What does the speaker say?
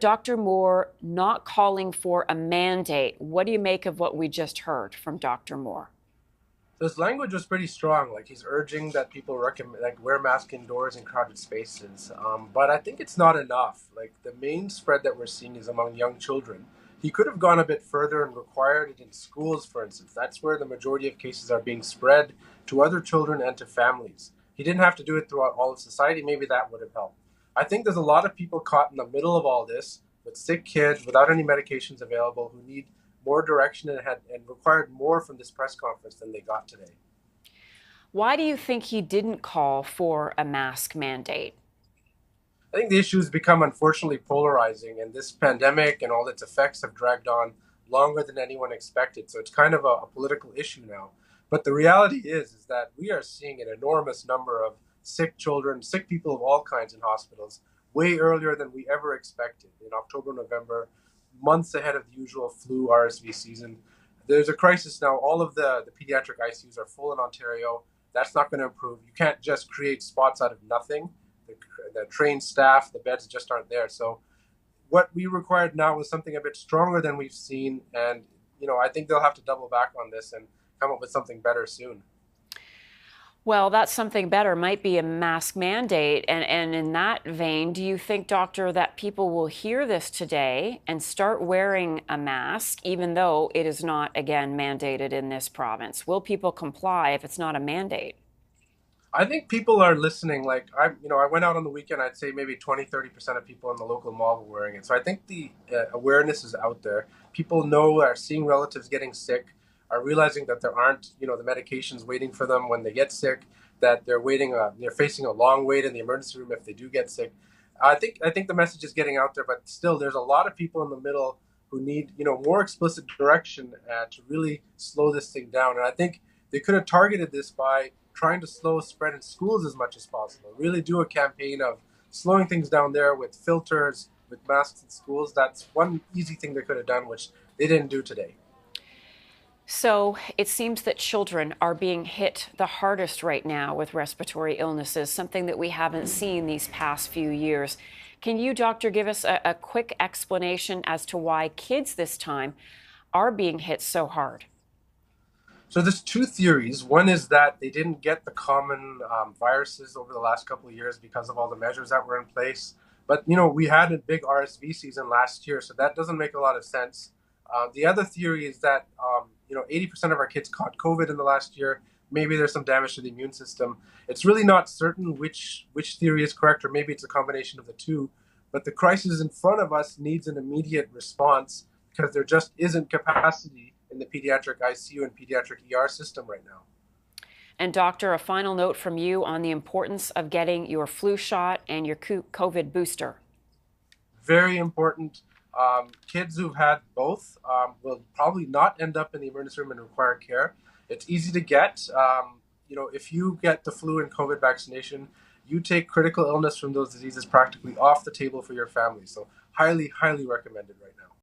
Dr. Moore not calling for a mandate. What do you make of what we just heard from Dr. Moore? So his language was pretty strong. Like he's urging that people recommend like wear masks indoors in crowded spaces. But I think it's not enough. Like the main spread that we're seeing is among young children. He could have gone a bit further and required it in schools, for instance. That's where the majority of cases are being spread to other children and to families. He didn't have to do it throughout all of society. Maybe that would have helped. I think there's a lot of people caught in the middle of all this with sick kids without any medications available who need more direction and required more from this press conference than they got today. Why do you think he didn't call for a mask mandate? I think the issue has become unfortunately polarizing, and this pandemic and all its effects have dragged on longer than anyone expected. So it's kind of a political issue now. But the reality is that we are seeing an enormous number of sick children, sick people of all kinds in hospitals, way earlier than we ever expected in October, November, months ahead of the usual flu RSV season. There's a crisis now. All of the pediatric ICUs are full in Ontario. That's not going to improve. You can't just create spots out of nothing. The, the trained staff, the beds just aren't there. So what we required now was something a bit stronger than we've seen. And, I think they'll have to double back on this and come up with something better soon. Well, that's something better, might be a mask mandate. And in that vein, do you think, Doctor, that people will hear this today and start wearing a mask, even though it is not, again, mandated in this province? Will people comply if it's not a mandate? I think people are listening. Like I went out on the weekend. I'd say maybe 20-30% of people in the local mall were wearing it. So I think the awareness is out there. People know, are seeing relatives getting sick, are realizing that there aren't, the medications waiting for them when they get sick. That they're facing a long wait in the emergency room if they do get sick. I think the message is getting out there, but still, there's a lot of people in the middle who need, more explicit direction to really slow this thing down. And I think they could have targeted this by trying to slow spread in schools as much as possible. Really do a campaign of slowing things down there with filters, with masks in schools. That's one easy thing they could have done, which they didn't do today. So it seems that children are being hit the hardest right now with respiratory illnesses, something that we haven't seen these past few years. Can you, Doctor, give us a quick explanation as to why kids this time are being hit so hard? So there's two theories. One is that they didn't get the common viruses over the last couple of years because of all the measures that were in place. But we had a big RSV season last year, so that doesn't make a lot of sense. The other theory is that 80% of our kids caught COVID in the last year. Maybe there's some damage to the immune system. It's really not certain which theory is correct, or maybe it's a combination of the two. But the crisis in front of us needs an immediate response because there just isn't capacity in the pediatric ICU and pediatric ER system right now. And Doctor, a final note from you on the importance of getting your flu shot and your COVID booster. Very important. Kids who've had both will probably not end up in the emergency room and require care. It's easy to get. If you get the flu and COVID vaccination, you take critical illness from those diseases practically off the table for your family. So highly, highly recommended right now.